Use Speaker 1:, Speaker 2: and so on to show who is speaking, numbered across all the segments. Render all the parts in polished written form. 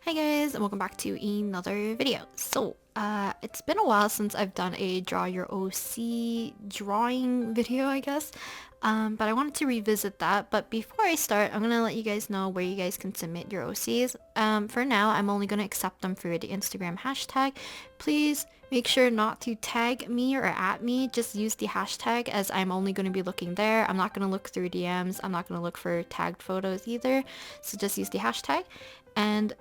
Speaker 1: Hi guys, and welcome back to another video. It's been a while since I've done a draw your OC drawing video, I guess. But I wanted to revisit that. But before I start, I'm gonna let you guys know where you guys can submit your OCs. For now, I'm only gonna accept them through the Instagram hashtag. Please make sure not to tag me or at me. Just use the hashtag, as I'm only gonna be looking there. I'm not gonna look through DMs. I'm not gonna look for tagged photos either. So just use the hashtag. And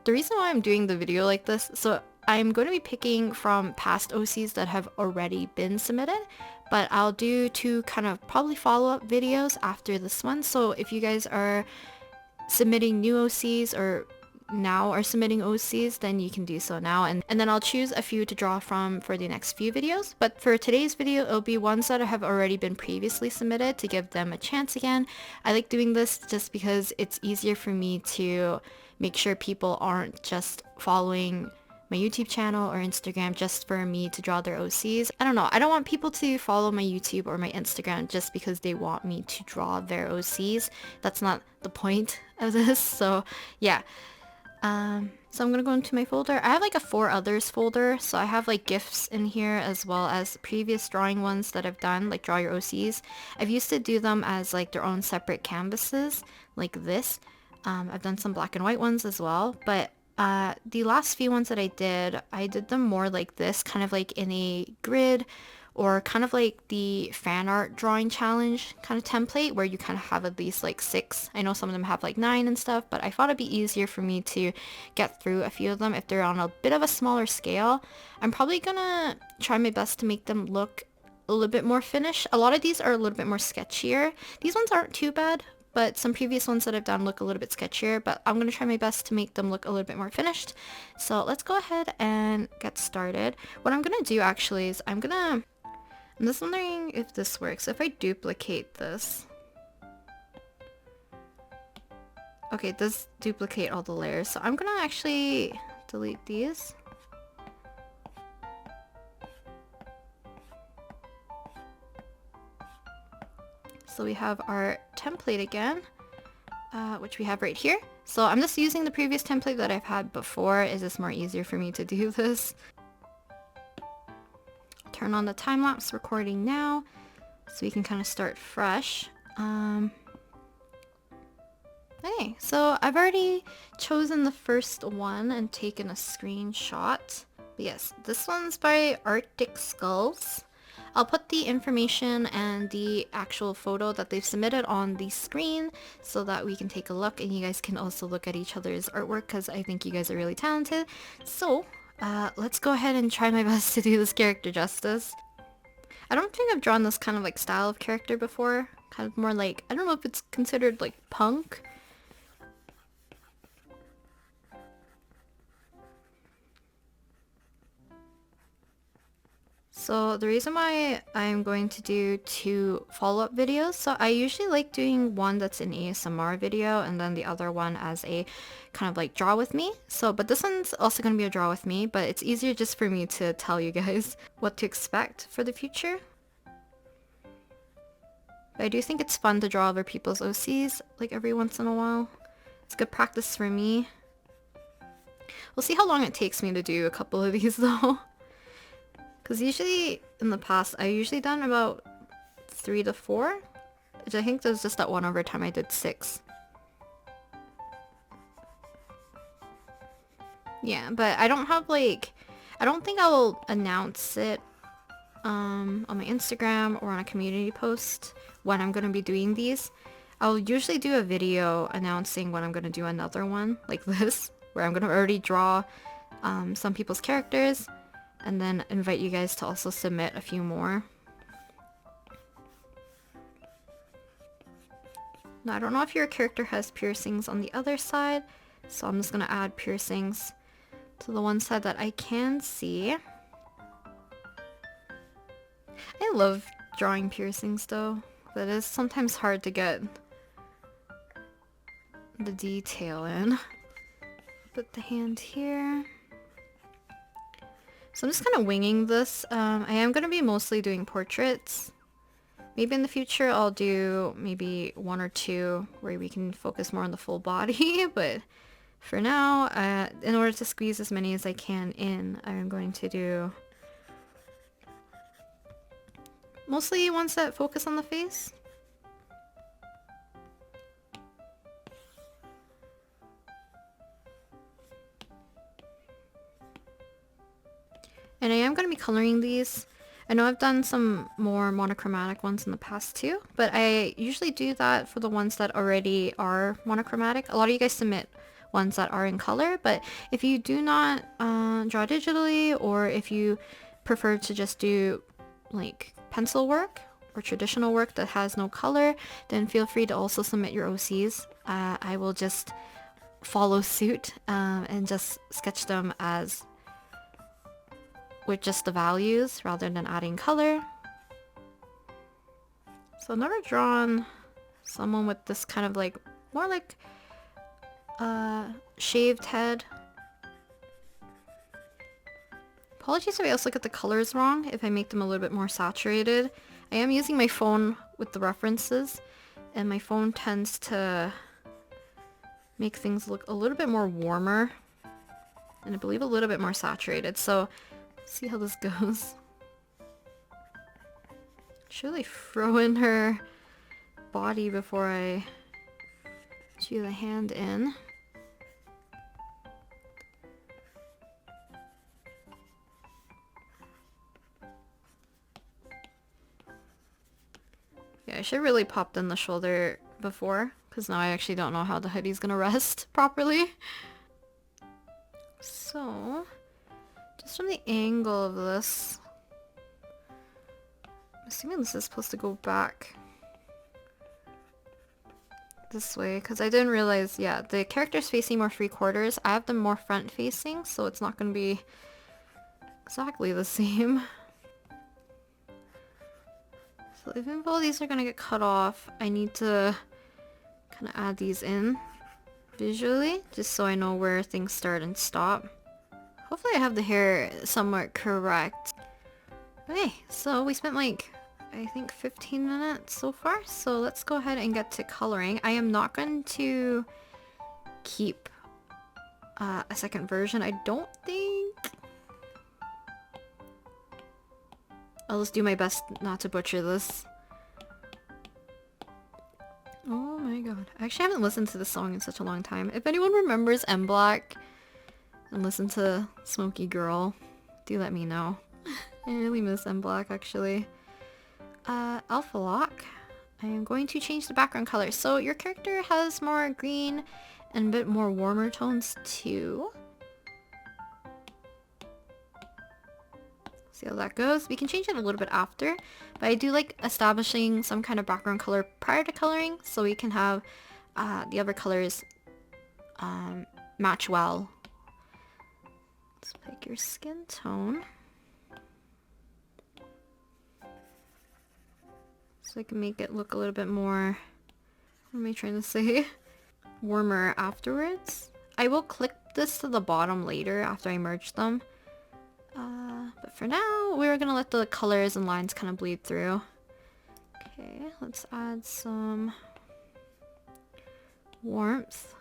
Speaker 1: the reason why I'm doing the video like this, so I'm going to be picking from past OCs that have already been submitted, but I'll do two kind of probably follow-up videos after this one. So if you guys are submitting new OCs or now are submitting OCs, then you can do so now, and then I'll choose a few to draw from for the next few videos. But for today's video, it'll be ones that have already been previously submitted to give them a chance again. I like doing this just because it's easier for me to make sure people aren't just following my YouTube channel or Instagram just for me to draw their OCs. I don't know. I don't want people to follow my YouTube or my Instagram just because they want me to draw their OCs. That's not the point of this. So yeah. So I'm gonna go into my folder. I have like a for others folder, so I have like GIFs in here as well as previous drawing ones that I've done, like draw your OCs. I've used to do them as like their own separate canvases, like this. I've done some black and white ones as well, but the last few ones that I did them more like this, kind of like in a grid, or kind of like the fan art drawing challenge kind of template where you kind of have at least like 6. I know some of them have like 9 and stuff, but I thought it'd be easier for me to get through a few of them if they're on a bit of a smaller scale. I'm probably gonna try my best to make them look a little bit more finished. A lot of these are a little bit more sketchier. These ones aren't too bad, but some previous ones that I've done look a little bit sketchier, but I'm going to try my best to make them look a little bit more finished. So let's go ahead and get started. What I'm going to do actually is I'm just wondering if this works. If I duplicate this. Okay, it does duplicate all the layers. So I'm going to actually delete these. So we have our template again, which we have right here. So I'm just using the previous template that I've had before. It's just more easier for me to do this. Turn on the time-lapse recording now so we can kind of start fresh. Okay, so I've already chosen the first one and taken a screenshot. But yes, this one's by Arctic Skulls. I'll put the information and the actual photo that they've submitted on the screen so that we can take a look, and you guys can also look at each other's artwork because I think you guys are really talented. So let's go ahead and try my best to do this character justice. I don't think I've drawn this kind of like style of character before. Kind of more like, I don't know if it's considered like punk. So the reason why I'm going to do 2 follow-up videos, so I usually like doing one that's an ASMR video and then the other one as a kind of like draw with me. So, but this one's also going to be a draw with me, but it's easier just for me to tell you guys what to expect for the future. But I do think it's fun to draw other people's OCs like every once in a while. It's good practice for me. We'll see how long it takes me to do a couple of these though. Because usually in the past, I usually done about 3 to 4, which I think there's just that one over time I did 6. Yeah, but I don't have like, I don't think I'll announce it on my Instagram or on a community post when I'm going to be doing these. I'll usually do a video announcing when I'm going to do another one like this, where I'm going to already draw some people's characters, and then invite you guys to also submit a few more. Now, I don't know if your character has piercings on the other side, so I'm just going to add piercings to the one side that I can see. I love drawing piercings though, but it is sometimes hard to get the detail in. Put the hand here. So I'm just kind of winging this. I am going to be mostly doing portraits. Maybe in the future I'll do maybe 1 or 2 where we can focus more on the full body, but For now, in order to squeeze as many as I can in, I'm going to do mostly ones that focus on the face. And I am going to be coloring these. I know I've done some more monochromatic ones in the past too, but I usually do that for the ones that already are monochromatic. A lot of you guys submit ones that are in color, but if you do not draw digitally, or if you prefer to just do like pencil work or traditional work that has no color, then feel free to also submit your OCs. I will just follow suit and just sketch them as with just the values rather than adding color. So I've never drawn someone with this kind of like more like shaved head. Apologies if I also get the colors wrong, if I make them a little bit more saturated. I am using my phone with the references, and my phone tends to make things look a little bit more warmer, and I believe a little bit more saturated, so see how this goes. Should I throw in her body before I do the hand in? Yeah, I should really popped in the shoulder before, because now I actually don't know how the hoodie's gonna rest properly. So, just from the angle of this, I'm assuming this is supposed to go back this way, because I didn't realize, yeah, the character's facing more 3/4. I have them more front facing, so it's not going to be exactly the same. So even though these are going to get cut off, I need to kind of add these in visually, just so I know where things start and stop. Hopefully I have the hair somewhat correct. Okay, so we spent like, I think 15 minutes so far, so let's go ahead and get to coloring. I am not going to keep a second version, I don't think. I'll just do my best not to butcher this. Oh my god. I actually haven't listened to this song in such a long time. If anyone remembers M Black and listened to Smoky Girl, do let me know. I really miss M Black actually. Alpha Lock. I am going to change the background color. So your character has more green and a bit more warmer tones too. See how that goes. We can change it a little bit after, but I do like establishing some kind of background color prior to coloring, so we can have the other colors match well. Let's pick your skin tone. So I can make it look a little bit more, what am I trying to say? Warmer afterwards. I will click this to the bottom later after I merge them. But for now, we're gonna let the colors and lines kind of bleed through. Okay, let's add some warmth.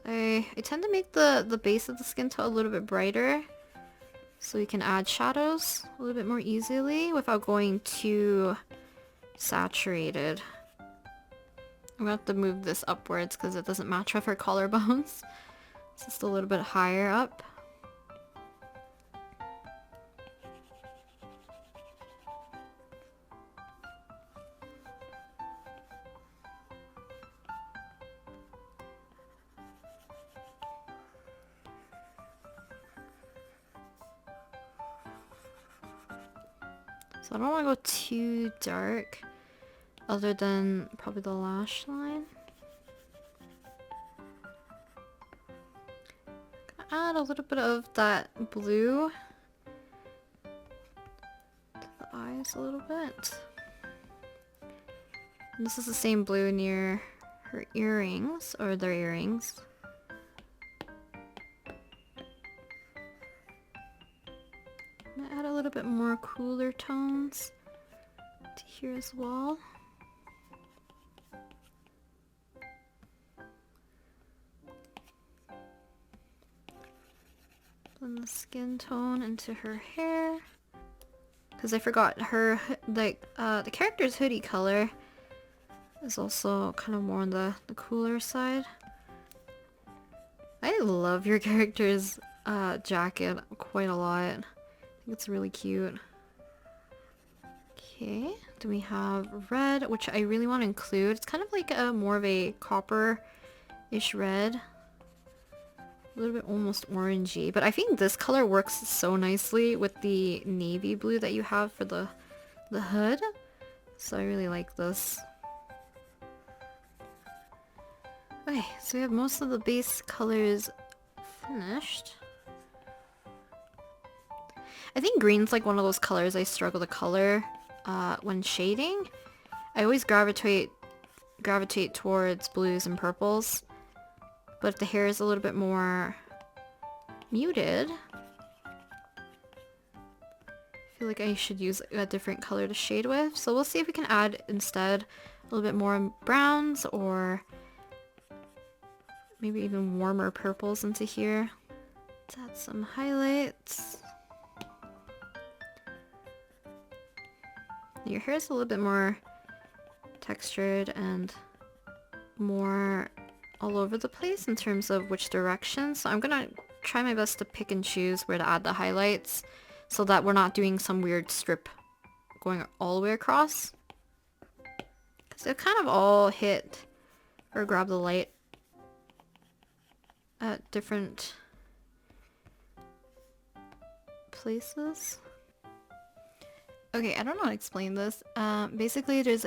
Speaker 1: I tend to make the base of the skin tone a little bit brighter, so we can add shadows a little bit more easily without going too saturated. I'm gonna have to move this upwards because it doesn't match with her collarbones. It's just a little bit higher up. So I don't want to go too dark, other than probably the lash line. Add a little bit of that blue to the eyes a little bit. And this is the same blue near her earrings, or their earrings. I'm gonna add a little bit more cooler tones to here as well. blend the skin tone into her hair. Because I forgot her, the character's hoodie color is also kind of more on the cooler side. I love your character's jacket quite a lot. I think it's really cute. Okay, then we have red, which I really want to include. It's kind of like a more of a copper-ish red. A little bit almost orangey, but I think this color works so nicely with the navy blue that you have for the hood. So I really like this. Okay, so we have most of the base colors finished. I think green's like one of those colors I struggle to color when shading. I always gravitate towards blues and purples, but if the hair is a little bit more muted, I feel like I should use a different color to shade with. So we'll see if we can add instead a little bit more browns or maybe even warmer purples into here. Let's add some highlights. Your hair is a little bit more textured and more all over the place in terms of which direction. So I'm gonna try my best to pick and choose where to add the highlights so that we're not doing some weird strip going all the way across. Because they kind of all hit or grab the light at different places. Okay, I don't know how to explain this. Basically there's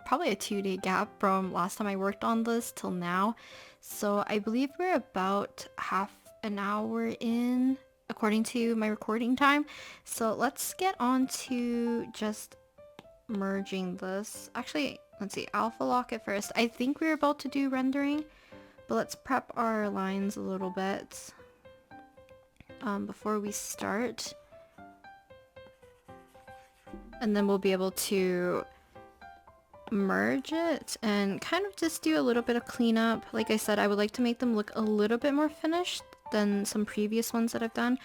Speaker 1: probably a 2-day gap from last time I worked on this till now. So I believe we're about half an hour in according to my recording time. So let's get on to just merging this. Actually, let's see, alpha lock it first. I think we're about to do rendering, but let's prep our lines a little bit before we start. And then we'll be able to merge it and kind of just do a little bit of cleanup. Like I said, I would like to make them look a little bit more finished than some previous ones that I've done.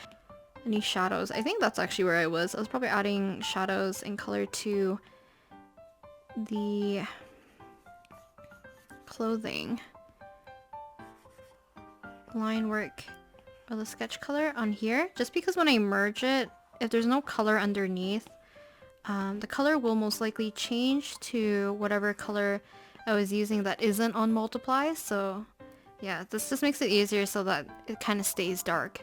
Speaker 1: Any shadows? I think that's actually where I was. I was probably adding shadows and color to the clothing. Line work or the sketch color on here. Just because when I merge it, if there's no color underneath, the color will most likely change to whatever color I was using that isn't on multiply. So yeah, this just makes it easier so that it kind of stays dark.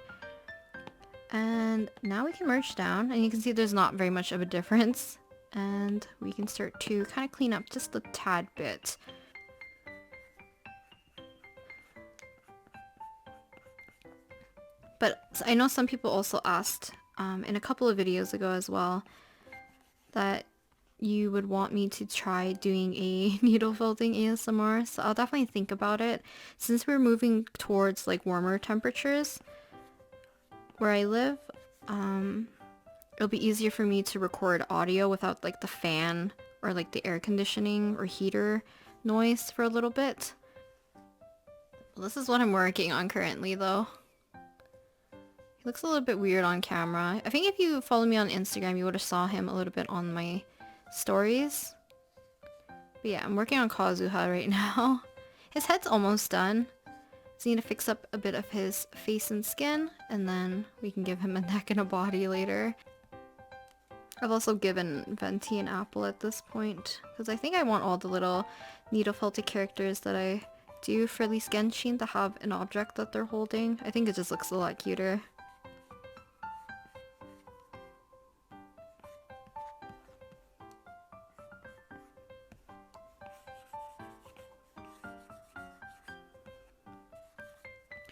Speaker 1: And now we can merge down and you can see there's not very much of a difference. And we can start to kind of clean up just a tad bit. But I know some people also asked in a couple of videos ago as well that you would want me to try doing a needle felting ASMR, so I'll definitely think about it. Since we're moving towards like warmer temperatures where I live, it'll be easier for me to record audio without like the fan or like the air conditioning or heater noise for a little bit. Well, this is what I'm working on currently though. He looks a little bit weird on camera. I think if you follow me on Instagram, you would have saw him a little bit on my stories. But yeah, I'm working on Kazuha right now. His head's almost done. So I need to fix up a bit of his face and skin, and then we can give him a neck and a body later. I've also given Venti an apple at this point, because I think I want all the little needle felted characters that I do for at least Genshin to have an object that they're holding. I think it just looks a lot cuter.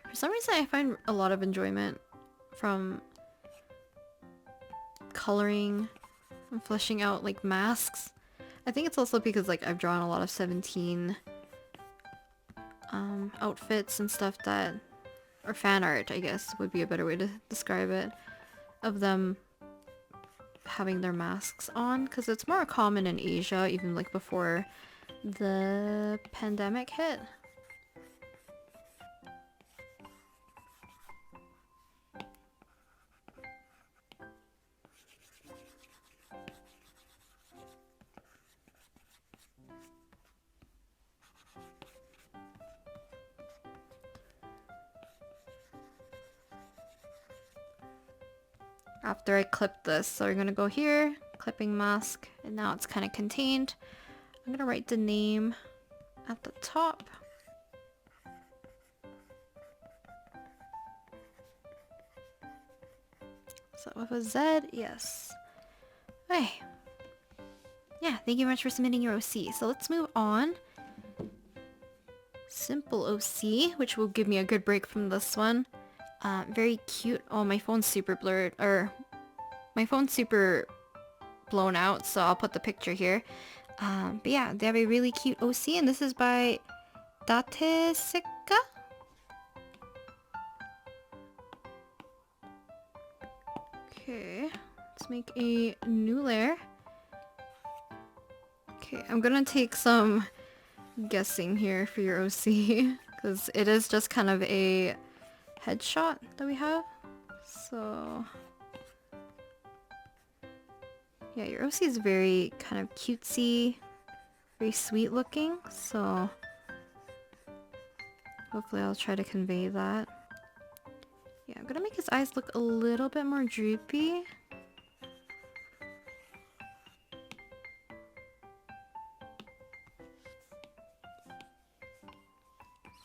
Speaker 1: For some reason I find a lot of enjoyment from coloring and fleshing out like masks. I think it's also because like I've drawn a lot of 17 outfits and stuff that, or fan art I guess would be a better way to describe it, of them having their masks on, because it's more common in Asia even like before the pandemic hit. after I clip this. So we're gonna go here, clipping mask, and now it's kind of contained. I'm gonna write the name at the top. So with a Z, yes. Okay. Yeah, thank you very much for submitting your OC. So let's move on. Simple OC, which will give me a good break from this one. Very cute. Oh, my phone's super blurred, or my phone's super blown out, so I'll put the picture here. But yeah, they have a really cute OC, and this is by Dateseka? Okay, let's make a new layer. Okay, I'm gonna take some guessing here for your OC, because it is just kind of a headshot that we have. So yeah, your OC is very kind of cutesy, very sweet looking, so hopefully I'll try to convey that. Yeah, I'm gonna make his eyes look a little bit more droopy.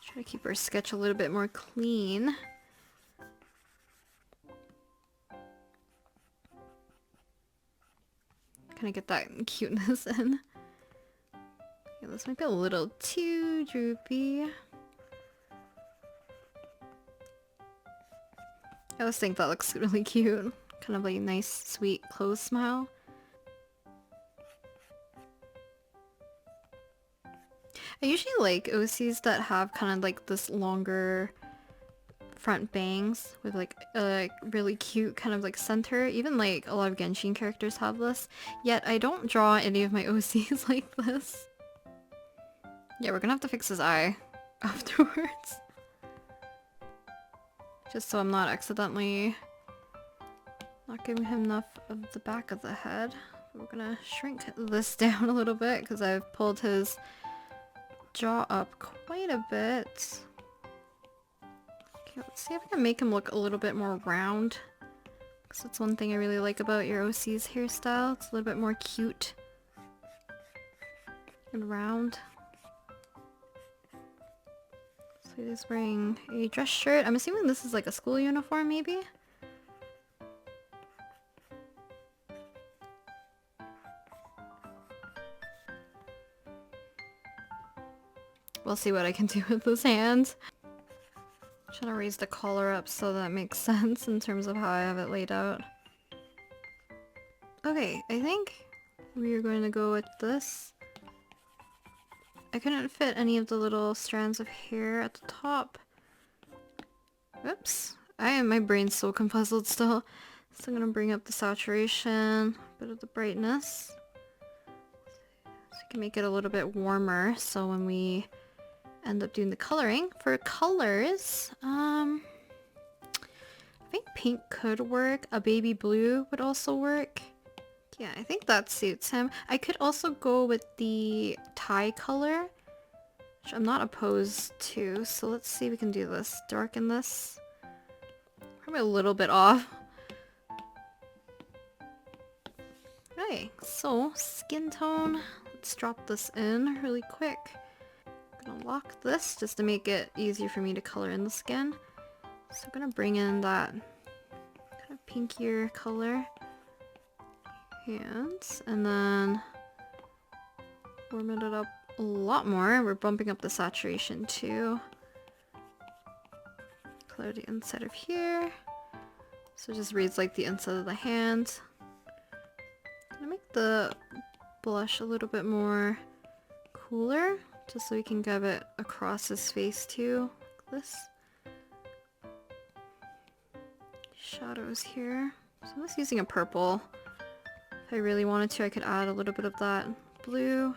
Speaker 1: Try to keep our sketch a little bit more clean. Kind of get that cuteness in. Yeah, this might be a little too droopy. I always think that looks really cute. Kind of like a nice, sweet, closed smile. I usually like OCs that have kind of like this longer front bangs with like a really cute kind of like center. Even like a lot of Genshin characters have this. Yet I don't draw any of my OCs like this. Yeah, we're gonna have to fix his eye afterwards. Just so I'm not accidentally not giving him enough of the back of the head. We're gonna shrink this down a little bit because I've pulled his jaw up quite a bit. Okay, let's see if I can make him look a little bit more round. Because that's one thing I really like about your OC's hairstyle. It's a little bit more cute and round. So he's wearing a dress shirt. I'm assuming this is like a school uniform maybe? We'll see what I can do with those hands. I'm trying to raise the collar up so that makes sense in terms of how I have it laid out. Okay, I think we are going to go with this. I couldn't fit any of the little strands of hair at the top. Oops. My brain's so confuzzled still. So I'm gonna bring up the saturation, a bit of the brightness. So I can make it a little bit warmer so when we end up doing the coloring. For colors, I think pink could work. A baby blue would also work. Yeah, I think that suits him. I could also go with the tie color, which I'm not opposed to. So let's see if we can do this. Darken this. Probably a little bit off. Okay, so skin tone. Let's drop this in really quick. I'm gonna lock this just to make it easier for me to color in the skin. So I'm gonna bring in that kind of pinkier color. Hands, and then warming it up a lot more. We're bumping up the saturation too. Color the inside of here. So it just reads like the inside of the hand. I'm gonna make the blush a little bit more cooler, just so we can give it across his face too, like this. Shadows here. So I'm just using a purple. If I really wanted to, I could add a little bit of that blue.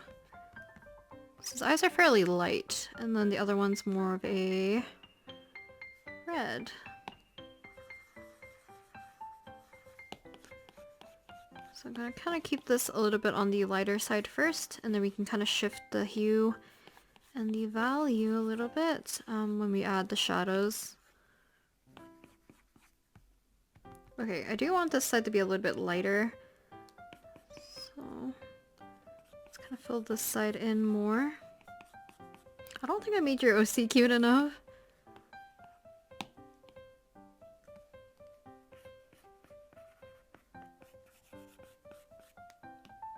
Speaker 1: So his eyes are fairly light, and then the other one's more of a red. So I'm gonna kind of keep this a little bit on the lighter side first, and then we can kind of shift the hue and the value a little bit when we add the shadows. Okay, I do want this side to be a little bit lighter. So let's kind of fill this side in more. I don't think I made your OC cute enough.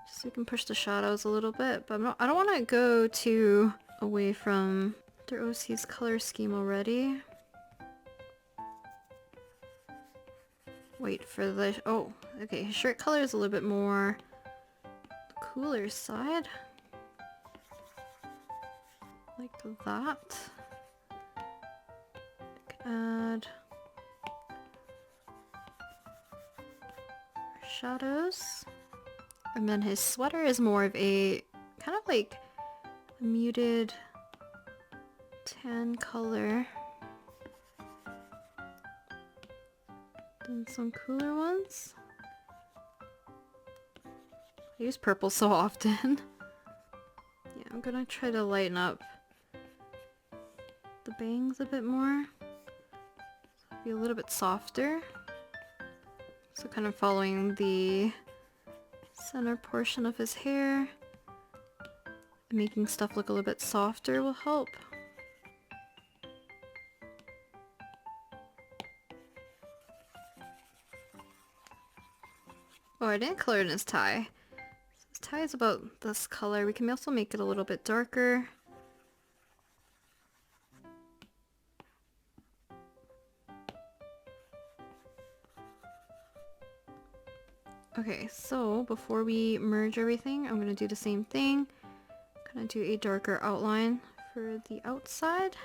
Speaker 1: Just so we can push the shadows a little bit, but I don't want to go too away from their OC's color scheme already. Wait for the... oh, okay, his shirt color is a little bit more the cooler side. Like that. Add shadows. And then his sweater is more of a kind of like a muted tan color. Then some cooler ones. I use purple so often. Yeah, I'm gonna try to lighten up the bangs a bit more. So be a little bit softer. So kind of following the center portion of his hair. Making stuff look a little bit softer will help. Oh, I didn't color in his tie. So his tie is about this color. We can also make it a little bit darker. Okay, so before we merge everything, I'm gonna do the same thing. I'm gonna do a darker outline for the outside.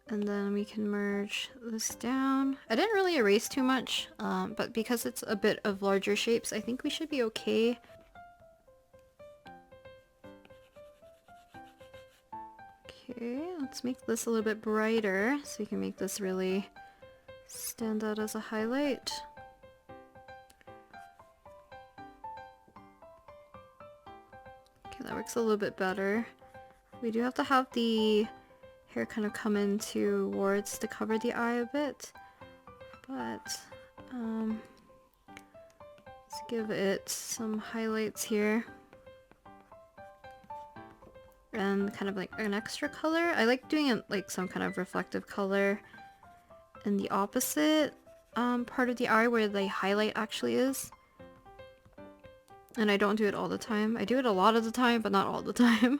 Speaker 1: And then we can merge this down. I didn't really erase too much, but because it's a bit of larger shapes, I think we should be okay. Okay, let's make this a little bit brighter so we can make this really stand out as a highlight. Okay, that works a little bit better. We do have to have the hair kind of come in towards to cover the eye a bit, but let's give it some highlights here and kind of like an extra color. I like doing it like some kind of reflective color in the opposite part of the eye where the highlight actually is. And I don't do it all the time. I do it a lot of the time, but not all the time.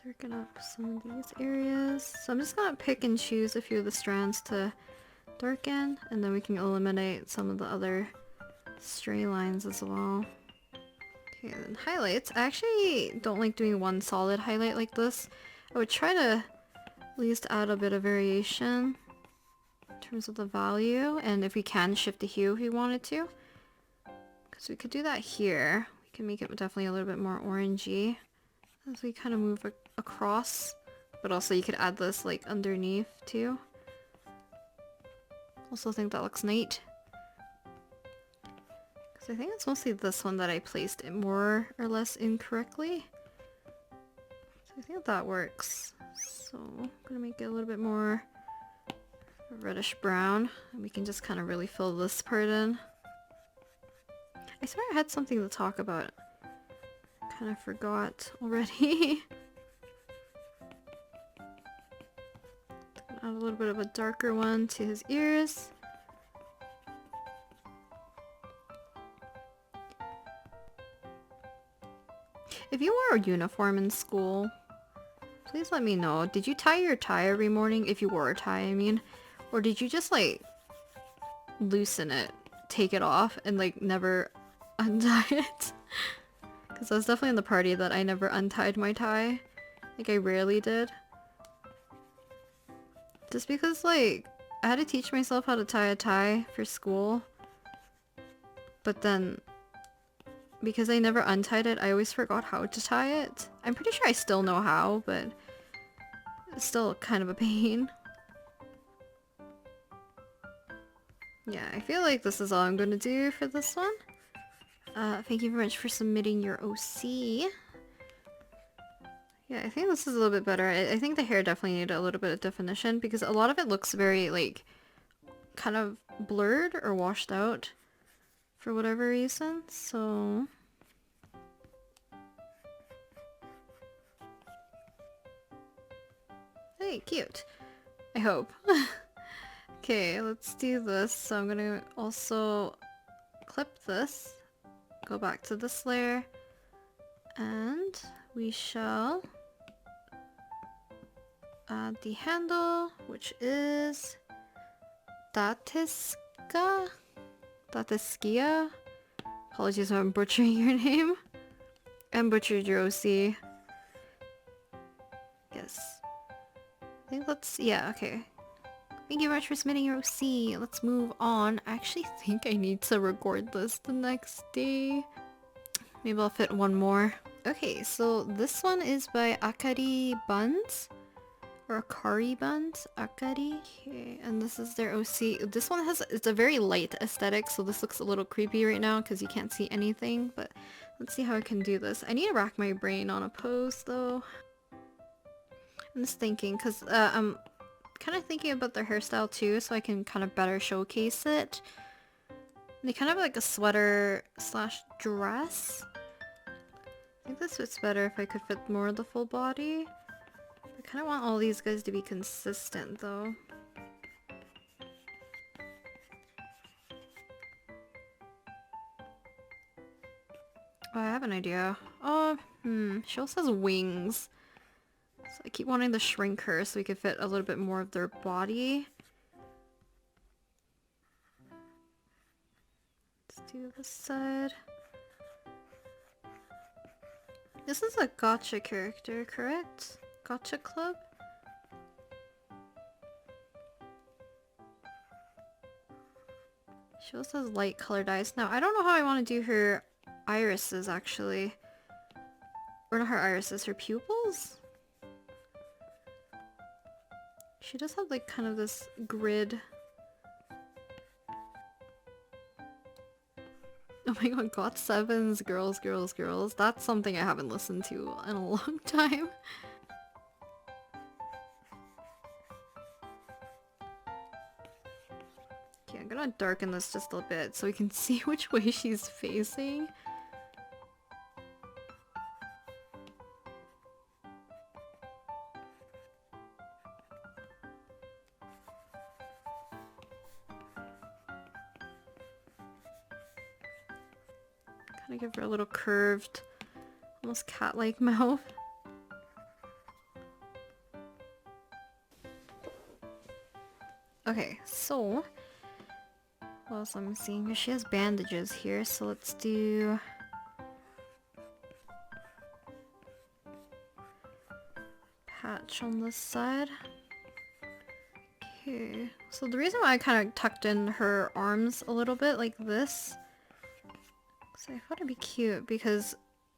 Speaker 1: Darken up some of these areas. So I'm just gonna pick and choose a few of the strands to darken, and then we can eliminate some of the other stray lines as well. Okay, then highlights. I actually don't like doing one solid highlight like this. I would try to at least add a bit of variation in terms of the value, and if we can shift the hue if we wanted to. Because we could do that here. We can make it definitely a little bit more orangey as we kind of move across, but also you could add this like underneath too. Also think that looks neat. Because I think it's mostly this one that I placed it more or less incorrectly. So I think that works. So I'm gonna make it a little bit more reddish brown, and we can just kind of really fill this part in. I swear I had something to talk about. Kind of forgot already. Add a little bit of a darker one to his ears. If you wore a uniform in school, please let me know. Did you tie your tie every morning? If you wore a tie, I mean. Or did you just like loosen it, take it off, and like never untie it? Because I was definitely in the party that I never untied my tie. Like, I rarely did. Just because, like, I had to teach myself how to tie a tie for school. But then, because I never untied it, I always forgot how to tie it. I'm pretty sure I still know how, but it's still kind of a pain. Yeah, I feel like this is all I'm going to do for this one. Thank you very much for submitting your OC. Yeah, I think this is a little bit better. I think the hair definitely needed a little bit of definition because a lot of it looks very, like, kind of blurred or washed out for whatever reason, so... Hey, cute. I hope. Okay, let's do this. So I'm gonna also clip this, go back to this layer, and we shall add the handle, which is Datiska? Datiskia? Apologies if I'm butchering your name. And butchered your OC. Yes. I think that's... yeah, okay. Thank you very much for submitting your OC. Let's move on. I actually think I need to record this the next day. Maybe I'll fit one more. Okay, so this one is by Akari Buns. Or Akari Buns? Akari? Okay, and this is their OC. This one has... it's a very light aesthetic, so this looks a little creepy right now because you can't see anything, but let's see how I can do this. I need to rack my brain on a pose, though. I'm just thinking, because I'm kind of thinking about their hairstyle too, so I can kind of better showcase it. They kind of have like a sweater slash dress. I think this fits better if I could fit more of the full body. I kind of want all these guys to be consistent though. Oh, I have an idea. Oh, she also has wings. So I keep wanting to shrink her so we could fit a little bit more of their body. Let's do this side. This is a gacha character, correct? Gacha club? She also has light colored eyes. Now, I don't know how I want to do her irises, actually. Or not her irises, her pupils? She does have like kind of this grid. Oh my god, GOT7's Girls, Girls, Girls. That's something I haven't listened to in a long time. Okay, I'm gonna darken this just a little bit so we can see which way she's facing. Kind of give her a little curved, almost cat-like mouth. Okay, so what else I'm seeing here? She has bandages here, so let's do patch on this side. Okay, so the reason why I kind of tucked in her arms a little bit like this, so I thought it'd be cute because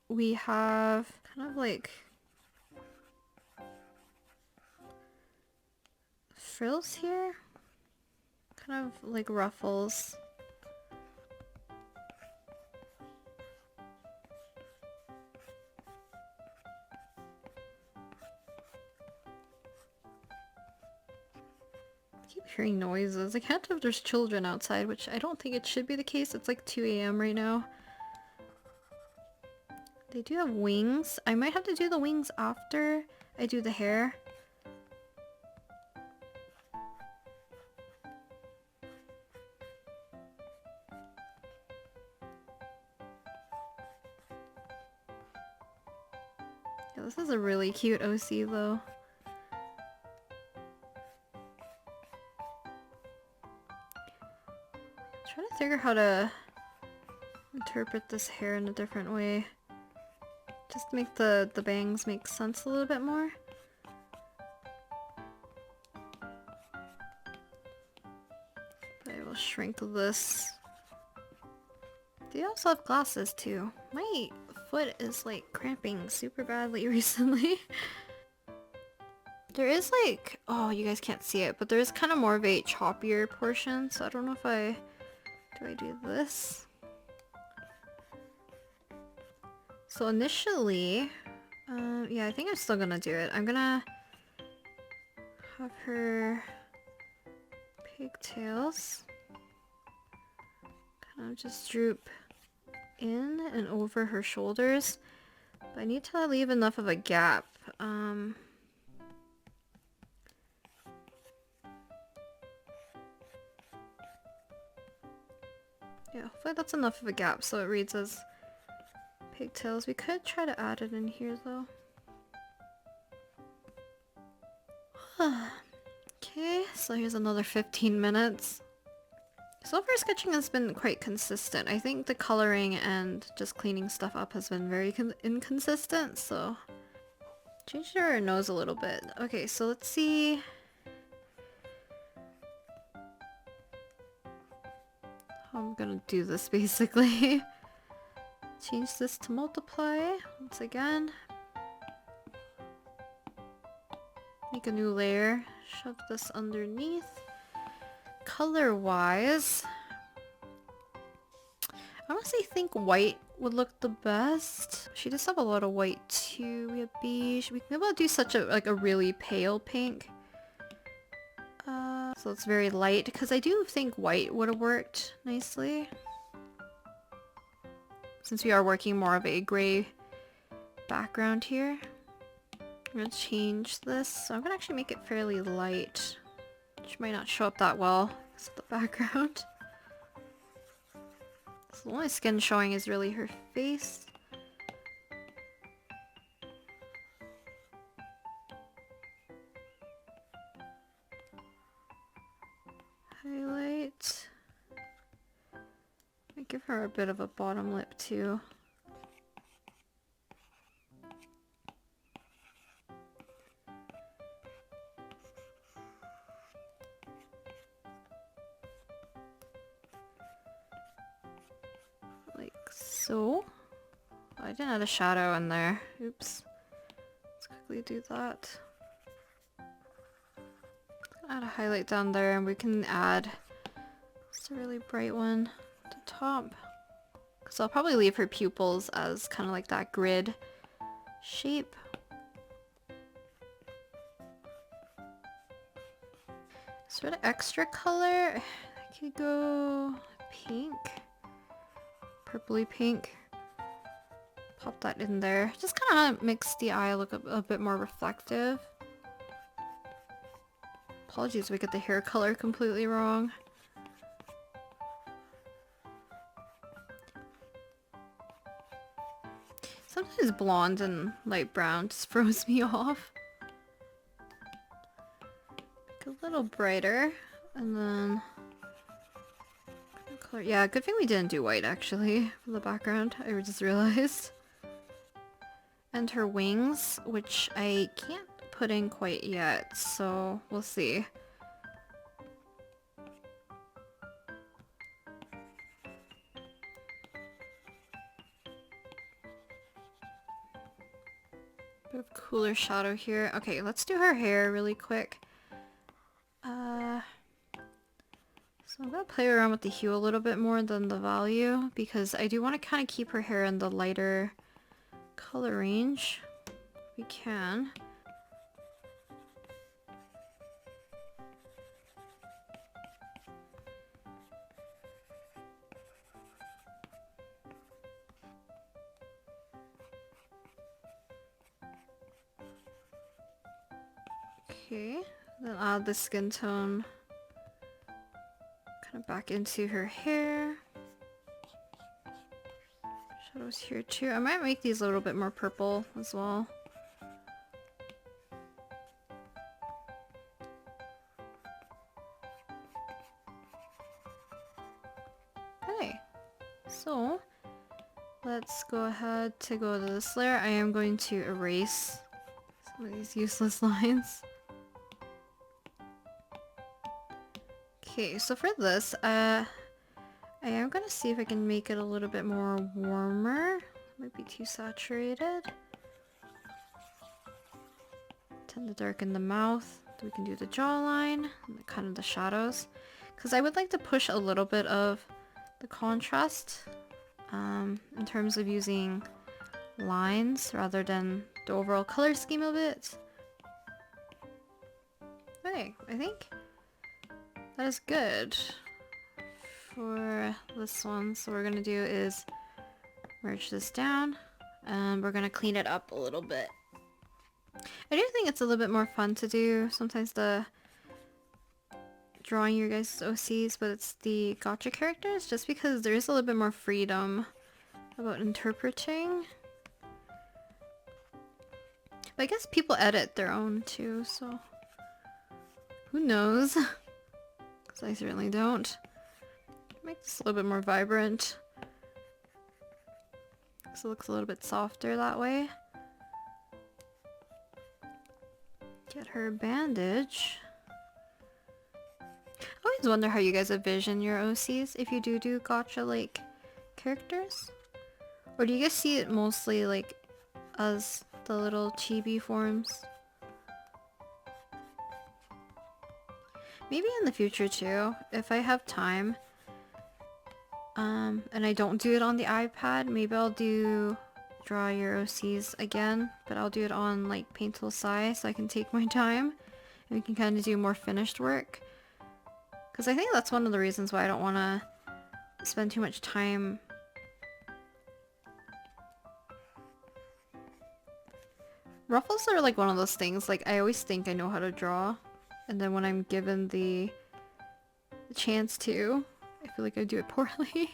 Speaker 1: we have kind of like frills here, kind of like ruffles. I keep hearing noises. I can't tell if there's children outside, which I don't think it should be the case. It's like 2 AM right now. They do have wings. I might have to do the wings after I do the hair. Yeah, this is a really cute OC though. I'm trying to figure how to interpret this hair in a different way. Just to make the bangs make sense a little bit more. But I will shrink this. They also have glasses too. My foot is like cramping super badly recently. There is like, oh, you guys can't see it, but there is kind of more of a choppier portion, so I don't know if do I do this? So initially, yeah, I think I'm still gonna do it. I'm gonna have her pigtails kind of just droop in and over her shoulders, but I need to leave enough of a gap. Yeah, hopefully that's enough of a gap so it reads as pigtails. We could try to add it in here though. Okay, so here's another 15 minutes. So far sketching has been quite consistent. I think the coloring and just cleaning stuff up has been very inconsistent, so change her nose a little bit. Okay, so let's see how I'm gonna do this basically. Change this to multiply once again. Make a new layer, shove this underneath. Color wise, I honestly think white would look the best. She does have a lot of white too. We have beige. We can maybe do such a like a really pale pink. So it's very light because I do think white would have worked nicely. Since we are working more of a gray background here. I'm gonna change this. So I'm gonna actually make it fairly light. Which might not show up that well because of the background. So the only skin showing is really her face. Highlight. I give her a bit of a bottom lip too. Like so. Oh, I didn't add a shadow in there. Oops. Let's quickly do that. Add a highlight down there and we can add just a really bright one at the top. Because I'll probably leave her pupils as kind of like that grid shape. Sort of extra color, I could go pink, purpley pink. Pop that in there. Just kind of makes the eye look a bit more reflective. Apologies if we get the hair color completely wrong. Sometimes blonde and light brown just throws me off. Make a little brighter, and then color. Yeah, good thing we didn't do white actually for the background. I just realized. And her wings, which I can't put in quite yet, so we'll see. Bit of cooler shadow here. Okay, let's do her hair really quick. So I'm gonna play around with the hue a little bit more than the value because I do want to kind of keep her hair in the lighter color range. We can. Okay, then add the skin tone kind of back into her hair. Shadows here too. I might make these a little bit more purple as well. Okay, so let's go ahead to go to this layer. I am going to erase some of these useless lines. Okay, so for this, I am gonna see if I can make it a little bit more warmer. Might be too saturated. Tend to darken the mouth. We can do the jawline and kind of the shadows. Because I would like to push a little bit of the contrast in terms of using lines rather than the overall color scheme of it. Okay, I think that is good for this one. So what we're gonna do is merge this down and we're gonna clean it up a little bit. I do think it's a little bit more fun to do sometimes the drawing your guys' OCs, but it's the gotcha characters just because there is a little bit more freedom about interpreting. But I guess people edit their own too, so who knows? Because I certainly don't. Make this a little bit more vibrant. So it looks a little bit softer that way. Get her bandage. I always wonder how you guys envision your OCs if you do gotcha like characters. Or do you guys see it mostly like as the little chibi forms? Maybe in the future too, if I have time. And I don't do it on the iPad, maybe I'll do draw your OCs again, but I'll do it on like Paint Tool size so I can take my time and we can kind of do more finished work. Because I think that's one of the reasons why I don't want to spend too much time. Ruffles are like one of those things, like I always think I know how to draw, and then when I'm given the chance to, I feel like I do it poorly.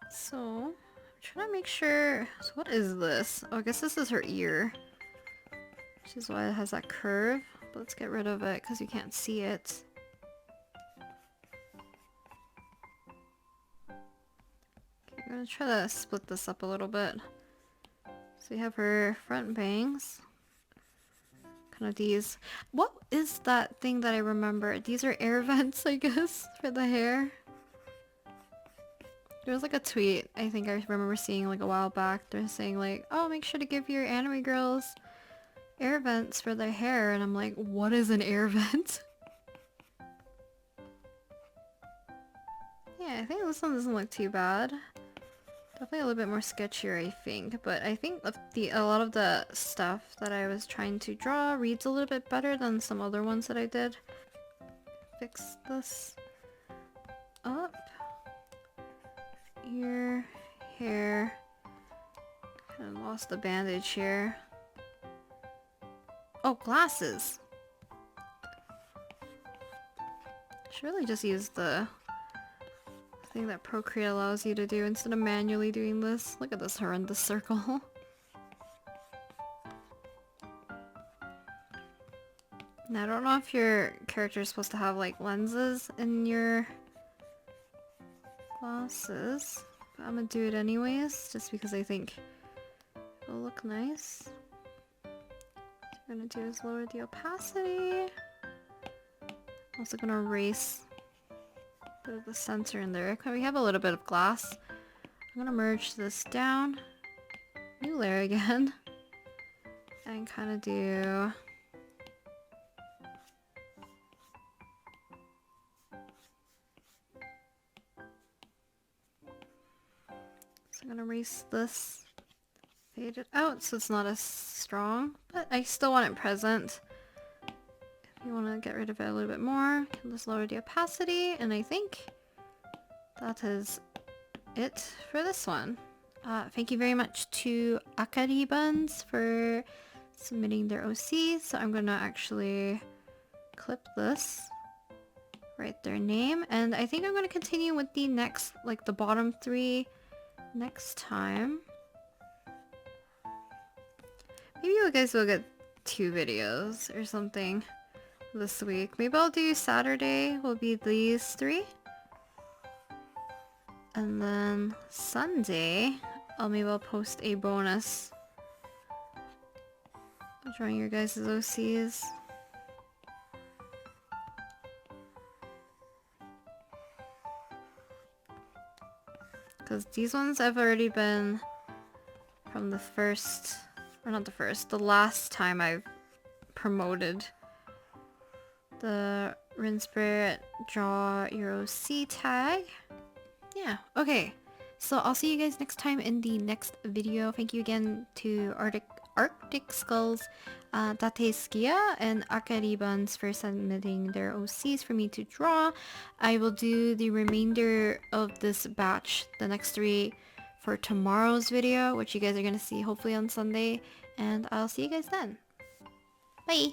Speaker 1: So, I'm trying to make sure... So what is this? Oh, I guess this is her ear. Which is why it has that curve. But let's get rid of it because you can't see it. Okay, I'm gonna try to split this up a little bit. So we have her front bangs. Kind of these. What is that thing that I remember? These are air vents, I guess, for the hair. There was like a tweet I think I remember seeing like a while back. They're saying like, oh, make sure to give your anime girls air vents for their hair. And I'm like, what is an air vent? Yeah, I think this one doesn't look too bad. Definitely a little bit more sketchier, I think. But I think a lot of the stuff that I was trying to draw reads a little bit better than some other ones that I did. Fix this up. Ear, hair. Kind of lost the bandage here. Oh, glasses! Should really just use the thing that Procreate allows you to do instead of manually doing this. Look at this horrendous circle. Now, I don't know if your character is supposed to have like lenses in your glasses, but I'm gonna do it anyways, just because I think it'll look nice. What I'm gonna do is lower the opacity. I'm also gonna erase a bit of the center in there. Okay, we have a little bit of glass. I'm gonna merge this down, new layer again, and kind of do I'm gonna erase this, fade it out so it's not as strong, but I still want it present. If you want to get rid of it a little bit more, you can just lower the opacity, and I think that is it for this one. Thank you very much to Akari Buns for submitting their OC, so I'm gonna actually clip this, write their name, and I think I'm gonna continue with the next, like the bottom three next time. Maybe you guys will get 2 videos or something this week. Maybe I'll do Saturday will be these 3. And then Sunday, maybe I'll post a bonus drawing your guys' OCs. Because these ones have already been from the first, or not the first, the last time I've promoted the Rin Spirit Draw Your OC tag. Yeah, okay. So I'll see you guys next time in the next video. Thank you again to Arctic Skulls, Tate Skia, and Akaribans for submitting their OCs for me to draw. I will do the remainder of this batch, the next 3, for tomorrow's video, which you guys are going to see hopefully on Sunday. And I'll see you guys then. Bye!